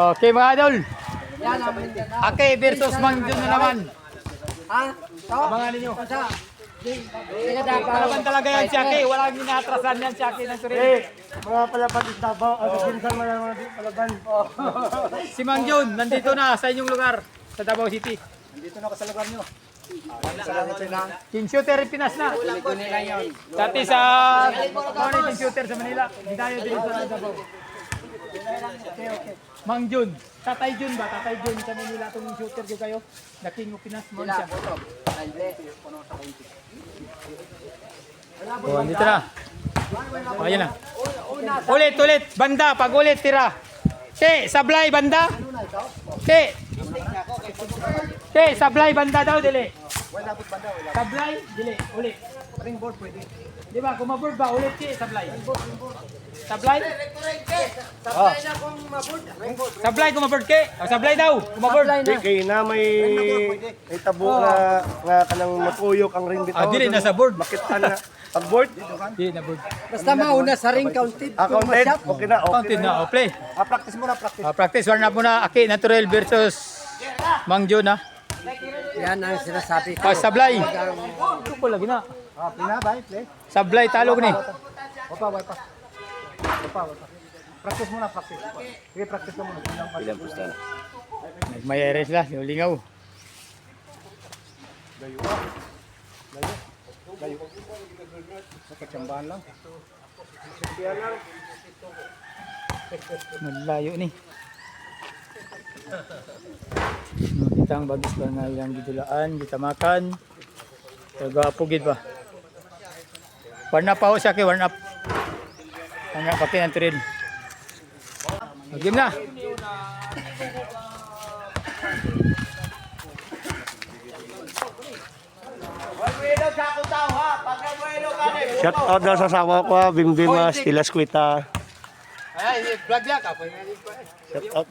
Okay mga idol. Ake versus Mang Jun na naman. Ha? Abangan ninyo. Kalaban talaga yan si Ake. Walang inatrasan yan si Ake ng Turin. Mga palaban sa Davao, ginsan mo ng mga palaban. Si Mang Jun, nandito na sa inyong lugar. Sa Davao City. Nandito na ako sa lugar nyo. King Shooter Pinas na. Dati sa King Shooter sa Manila. Hindi tayo dito sa Davao. Mang Jun. Tatay Jun ba? Tatay Jun sa Manila itong shooter ko kayo. The King of Pinas mo siya. Oh, dito na. Oh, ayan na. Ulit. Banda. Pag ulit, tira. Ke, sablay, banda. Ke, sablay, banda daw, dili. Sablay, dili. Ulit. Ringboard pwede. Di ba? Kung maboard ba, ulit ke, sablay. Sablay? Sablay, kung maboard ke. Sablay daw, kung maboard. Kaya na may tabo nga kanang matuyok ang ring bitaw. Dili na sa board. Makitaan na. Pag board, Dili na board. Basta mauna sa ring counted. counted. Okay na, okay Counted na, play. Practice muna, practice. Practice, warm up muna. Aki, natural versus Mang Jun, ha? Yan ang sinasabi ko. Sablay. Ito ko lagi na. Pinabay, play. Sablay, talog ni. Wapa. Practice muna, practice. Sige, practice na muna. Nagmayares la, yung lingaw. Nakatsambahan lang. Malayo ni. Kita ang bagis ba nga ilang gidulaan, kita makan. Tagapugid ba? Warn up ako siya kay warn up. Warn up pati ng trail. Game na. Shout out daw sa asawa ko, Bimbimas, Tilasquita. Ay, vlog ya ka. Shout out.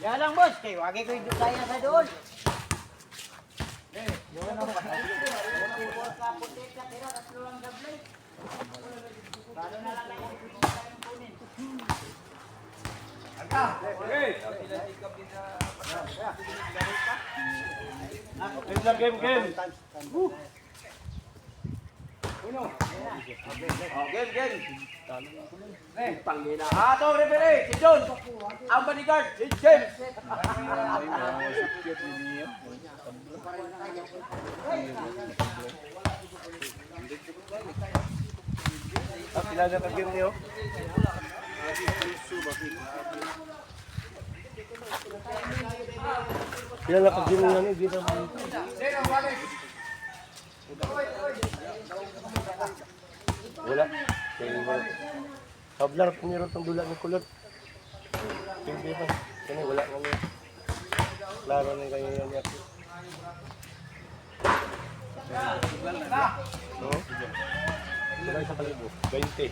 Yan lang boss. Kaya wagi ko yung kaya sa doon. Game. Ato referee, si John. Ang bodyguard, si James. Pila na ka-game niyo? Pila na ka-game niyo ni dito. Wala. Kablar pumiro tong dula ng kulot. Hindi pa. Kani wala nga niya. Klaro na kayo yan niya. No? Wala sa kalibo. 20.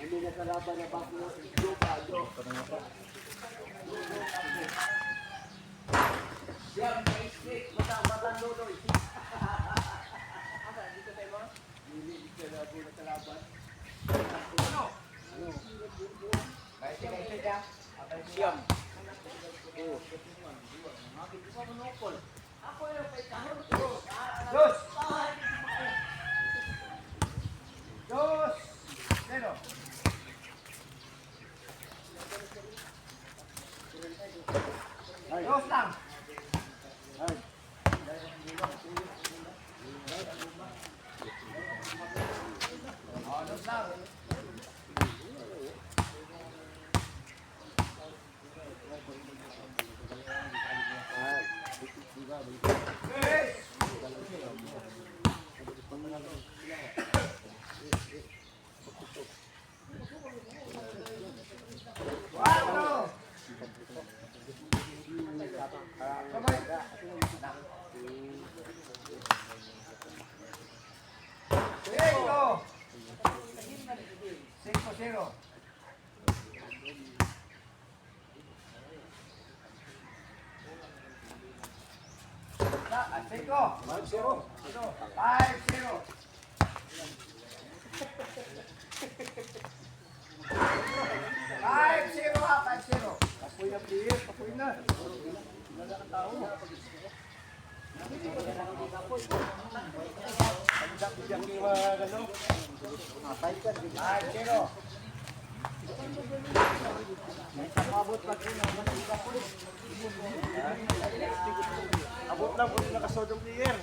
Hindi na kalaban na bako. Abot lang kung nakasod ang player.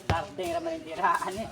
Starting naman yung tiraan eh.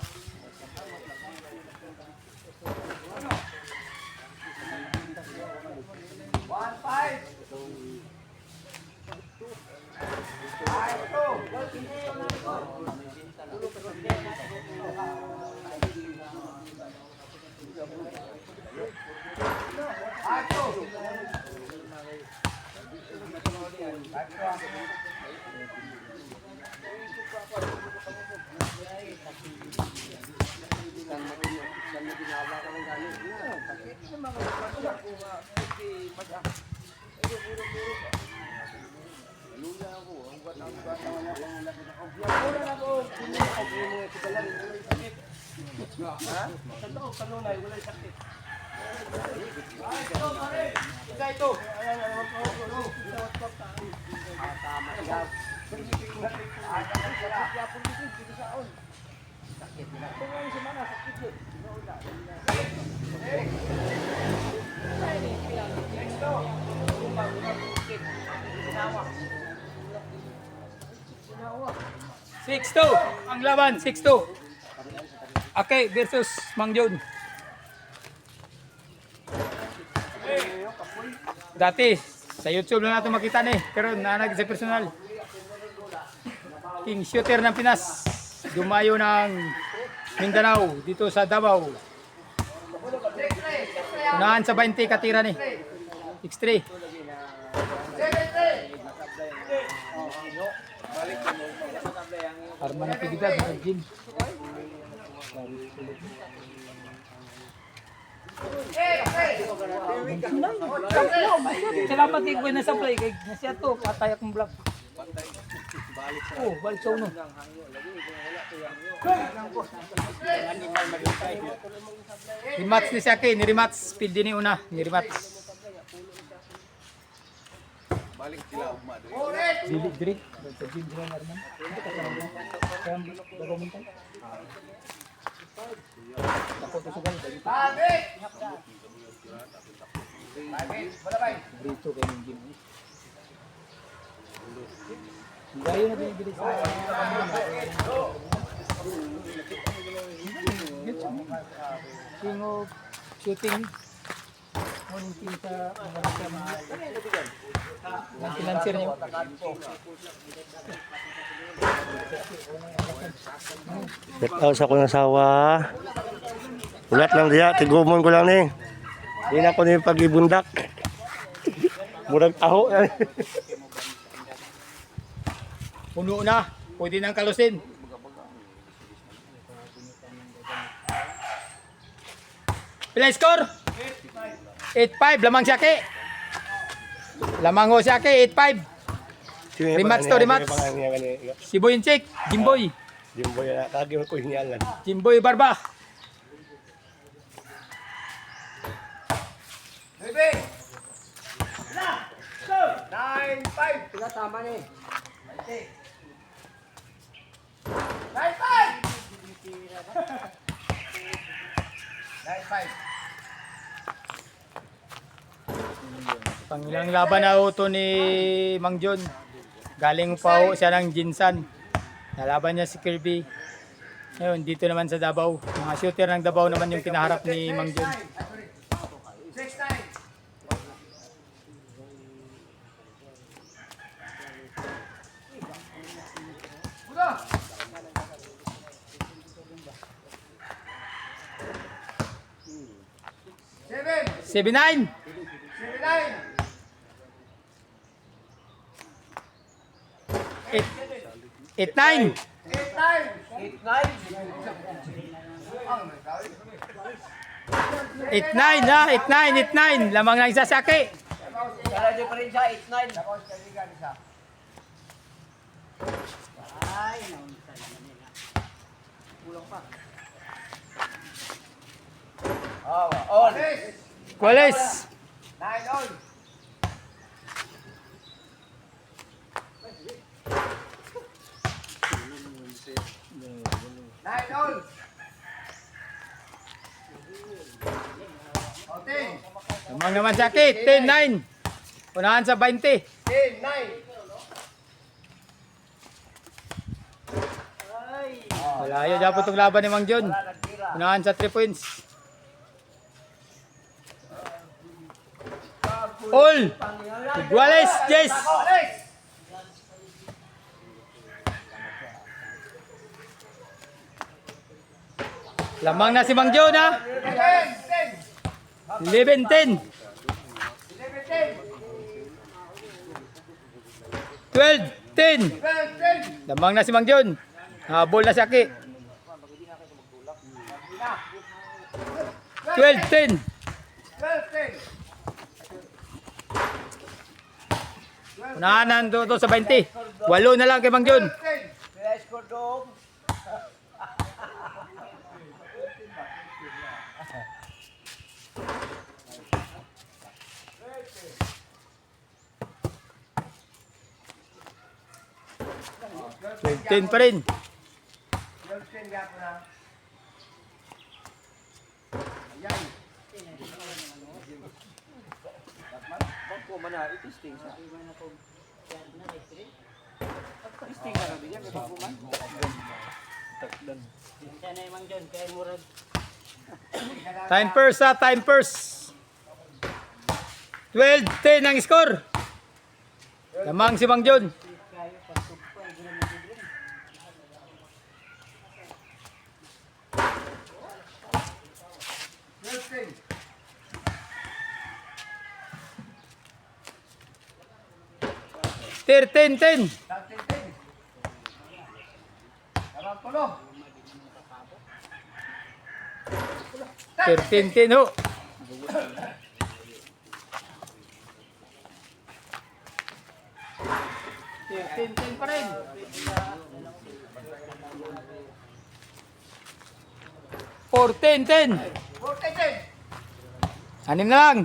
Six 2 ang laban, 6-2. Okay, versus Mang John. Dati, sa YouTube lang natin makita ni, pero nanag sa personal. King shooter ng Pinas, dumayo ng Mindanao, dito sa Davao. Unahan sa 20 katira ni. 6-3. Arma na pigidad, mga Jim. Salamat kay Gwen na supply kay nasiya to patay akong block. Oh, balik sa uno. Rematch ni siya kay, ni-rematch speed din ni una, ni-rematch. Balik sila ugma diri. Dili sa gym sila Arman. Kaya bago mo tayo. Ako to sugal dali. Dito kay yung gym. Gayo na binibili sa King of shooting. Morning team sa mga ang financier niyo. Check out sa akong asawa. Ulat lang diya, tigumon ko lang ni. Di na ko ni pag-ibundak. Murag taho. Puno na, pwede nang kalusin. Pila score? 8-5, lamang siya ke. Lamang ho siya ke, 8-5. Rematch to, rematch. Si Boy Inchik, Jimboy. Jimboy na kagi ko hinialan. Jimboy Barba. Baby! 9-5! Sila tama ni. 9-5! 9-5! Pangilang laban na ho to ni Mang John. Galing pa ho siya ng Jinsan. Nalaban niya si Kirby. Ngayon, dito naman sa Davao. Mga shooter ng Davao naman yung pinaharap ni Mang John. 6-9! 7-9. 8-9. 8-9 ha, 8-9. Lamang ng isa Saki. Kala niyo pa rin siya, 8-9. Ay, naunsa naman nila. On. Kuwalis. 9 on. Lamang naman Saki, 10-9. Unahan sa 20. 10-9. Malayo dapat itong laban ni Mang John. Unahan sa 3 points. All. Iguales, Jess. Lamang na si Mang John ha. 11-10. 12-10. Lamang na si Mang John. Habol na si Aki. 12-10. Unahan to sa 20. 8 na lang kay Mang John. Kaya score doon. Ten pa rin. Bangko man na, itisting siya. Itisting na rin yan, bangko man. Siya na yung Mang John, kaya murag. Time first ha, time first. 12-10 ang score. Lamang si Mang John. Kayo, pasukpan, gano'n na gano'n. Ten. 13-10 ho. Ten pa rin. 14-10. Anim na lang.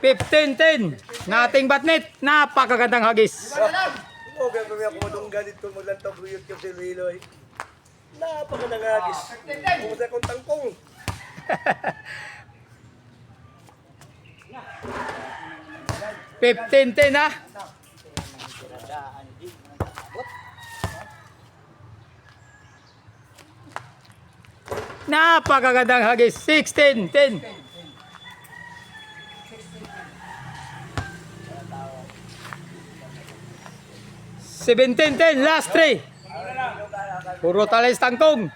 $15-10. Nating batnet. Napakagandang hagis. Oh, gagawin ako madunggan dito maglantaw ko YouTube si Liloy. Napakadangagis. Kung sa kong tangkong. 15-10 ha. Napakagandang hagis. 16-10. 17-10. Last 3. Puro talis tangkong.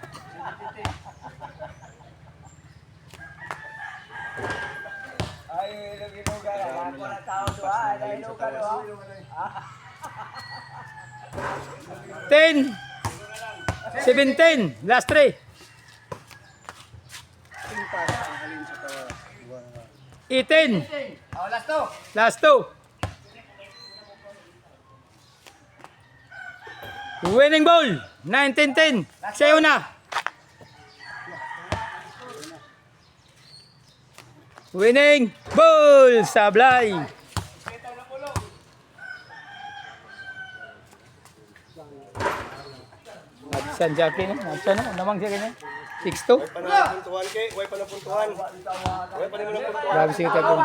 Ay, naginugan. Ako na tao doon. Naginugan doon. 10. 17. Last 3. 18. Oh, last two. Last 2. Winning ball. 19-10. Sa'yo na. Winning ball. Sablay. Absan Jackie na. Absan na. Namang siya ganyan. 6-2. Pa na puntuhan kay, way pa na puntuhan. Way pa na puntuhan. Grabe siya ito.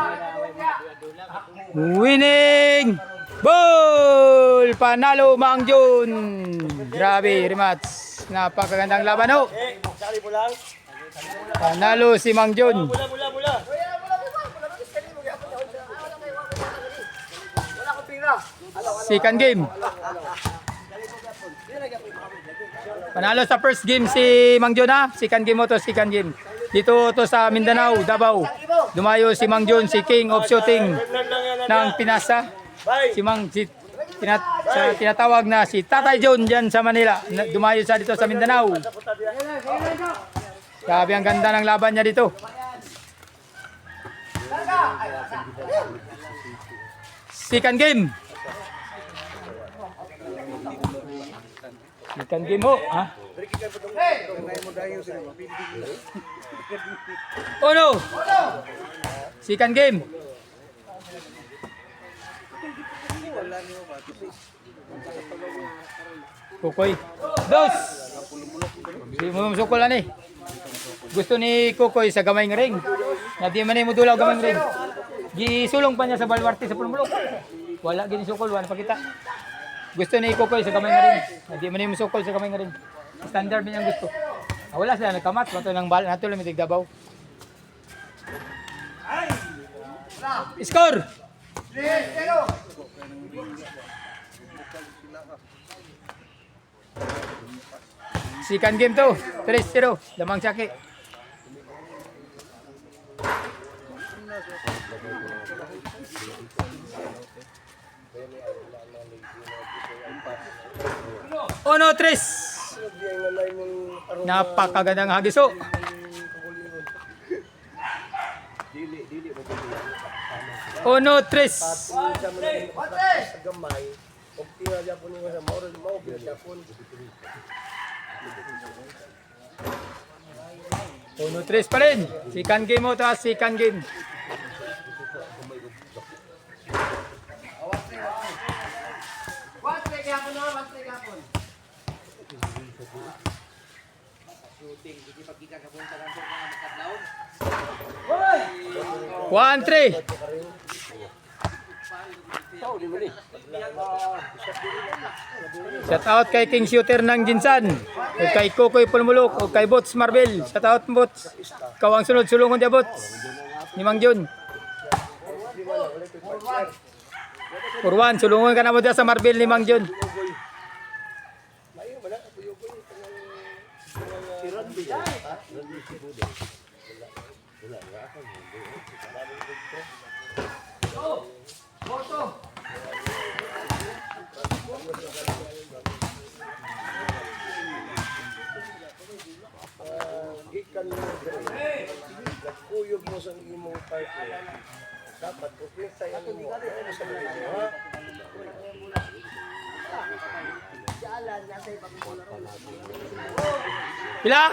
Winning ball. Panalo Mang John. Grabe, rematch. Napakagandang laban ho. Eh, sali mo lang. Panalo si Mang John. Second game. Panalo sa first game si Mang John ha. Second game mo to, second game. Dito to sa Mindanao, Davao. Dumayo si Mang John, si King of Shooting ng Pinasa. Si Mang, tinatawag na si Tatay John dyan sa Manila. Dumayo siya dito sa Mindanao. Sabi ang ganda ng laban niya dito. Second game. Second game mo, ha? Oh no! Second game. Kukoy. Dos! Di mo masukulan eh. Gusto ni Kukoy sa gamay ng ring. Na di man mo dulaw gamay ng ring. Gisulong pa niya sa balwarte sa pulmulok. Wala ginisukol, wala pakita. Gusto ni Kukoy sa kamay nga rin. Hindi man yung musukol sa kamay nga rin. Standard din ang gusto. Wala sila nagkamat. Mato ng bal. Nato lang may tigdabaw. Score! Second game to. 3-0. Lamang Saki. Uno, tres. Napakagandang hagiso. Uno, tres. Uno, tres pa rin. Second game mo to, second game. One, three. Shout out kay King Shooter ng Jinsan, o kay Kukoy Pulmulok, o kay Bots Marvel. Shout out Bots. Ikaw ang sunod sulungon dia Bots ni Mang John. Purwan, sulungon ka na mo dia sa Marvel ni Mang John. Kuyog mo sa imong party. Dapat upita yan mo. Ano sa mga ha? Pila?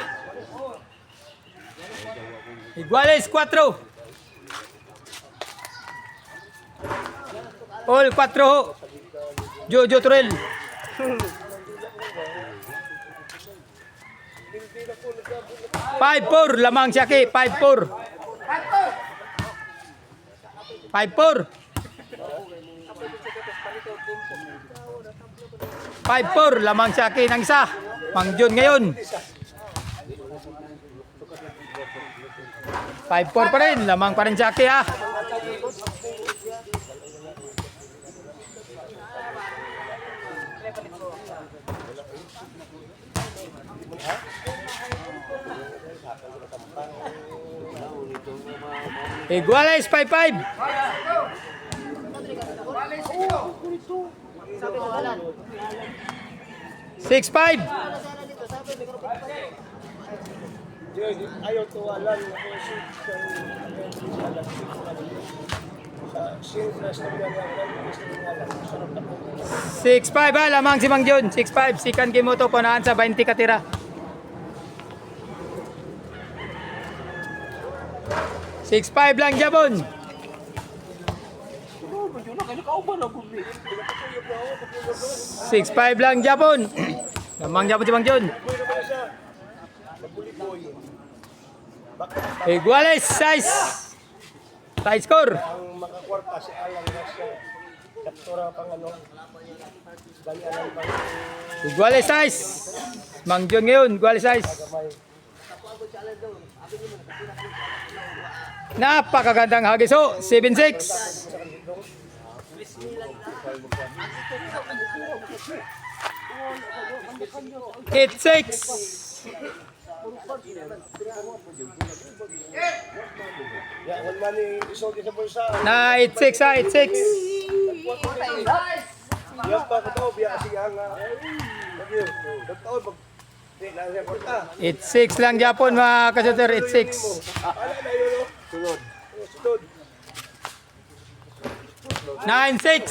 Iguales 4. All 4 ho. Jojo Turel. 5-4 lamang Saki, 5-4. 5-4. 5-4 lamang Saki ng isa. Mang John ngayon. 5-4 pa rin, lamang pa rin Saki ha. Iguales 5-5. 6-5. Ayaw tuwalan ako si 6-5 ha, lamang si Mang John. 6-5, second game mo to, punaan sa 20 katira. 6-5 lang Jabon. 6-5 lang Jabon. Lamang Jabon si Mang John. Iguales 6. Tie score. ang makakwarta si Alan Garcia. Kaptura pang ano. Balianan pang Iguales 6. Mang John ngayon, iguales 6. Napakagandang hagis ho. 7-6. 8-6. Ya, one man ni iso di sa bulsa. Na 8-6 ha. 8-6. Yan pa ko daw biya siya nga. Lagi. Dagtaon pag di na siya korta. 8-6 lang Japon mga kasuter. 8-6. Ala na yun no. Sunod. Sunod. 9-6.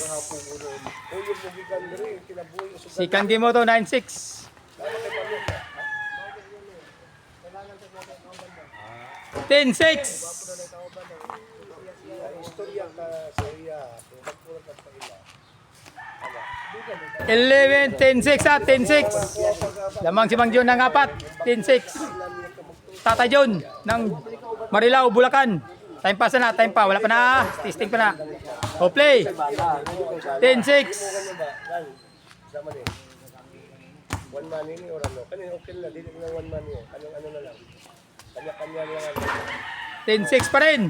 Uyo mo gikan diri kinabuhi sa Second game mo to. 9-6. 10-6. istorya ka sa iya. Pagkulang ka pa ila. 11, 10-6 ha, 10-6. Lamang si Mang John ng 4, 10-6. Tata John ng Marilao, Bulacan. Time pass na, time pa, wala pa na, testing pa na. O play. 10-6. Sama ni. One man ini orang no. Kani okay na dili na one man ni. Anong ano na lang. Kanya-kanya na lang. 10-6 pa rin.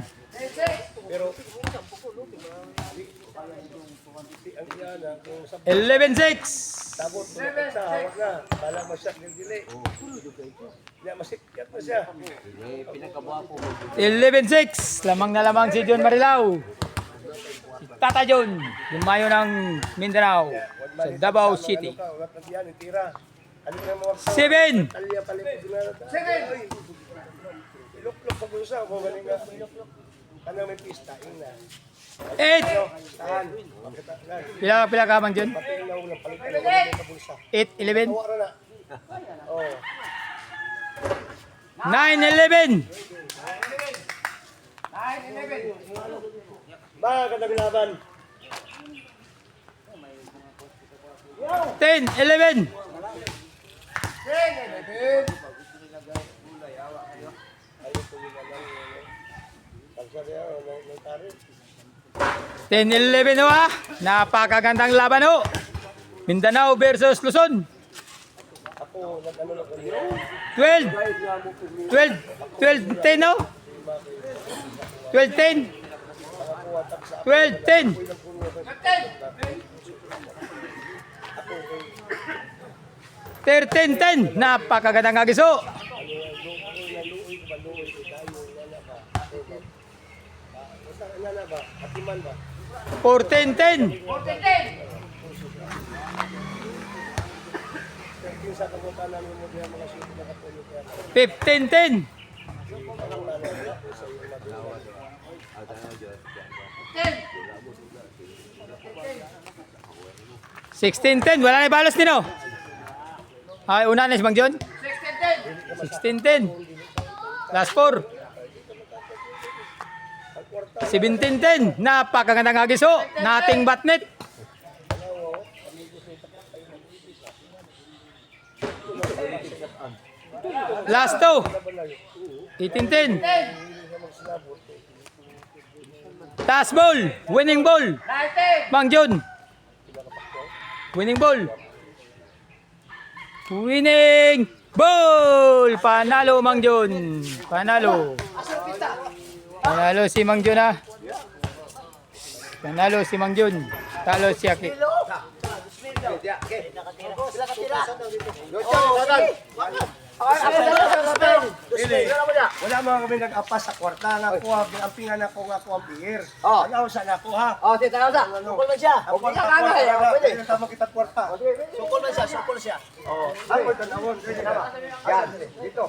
Pero ang iya na kung sa 11-6. tabot mo sa hawak na. Bala masyat ng dili. Ya masikyat na siya. 11-6. Lamang na lamang si John Marilao. Si Tata John, lumayo ng Mindanao sa Davao City. Wala pa diyan itira. Ano na mo 7. talya palit dinara. Sige. Ilok-lok sa bulsa mo galing nga. Kana may pista ina. 8. Tahan. Makita Pila ka Mang John? pati na ulang palit na sa bulsa. 8, 11. Tawa na. Oh. 9, 11. Ba kadang laban. 10, 11. Pagsarya ng tarik. 10-11 ho ha. Napakagandang laban ho. Mindanao versus Luzon. Ako nag-ano na ko. 12-10 ho. 12-10. 12-10. 13-10. Napakagandang hagis ho. Ano na ba? Atiman ba? 14-10. Sa kabutan namin mo diyan mga sito na kapulo kaya. 15-10. 16-10. Wala na balos din oh. Ay, una na si Mang John. 16-10. Last 4. 17-10. Napakagandang hagis ho. Nating batnet. Last 2. 18-10. Taas ball. Winning ball. Mang John. Winning ball. Winning ball. Panalo Mang John. Panalo. Panalo si Mang John ha. Panalo si Mang John. Talo si Aki. Wala mga kami nag-apas sa kwarta nga ko, ampingan ako nga ko ang pihir. Oh. Ano sa na ko ha? Oh, tita, tita. Sukol man siya. Ang Okay kwarta ka kagay. Pwede. Pwede tama kita kwarta. Sukol man siya, sukol siya. Oh, ako tanawon. Yan, dito.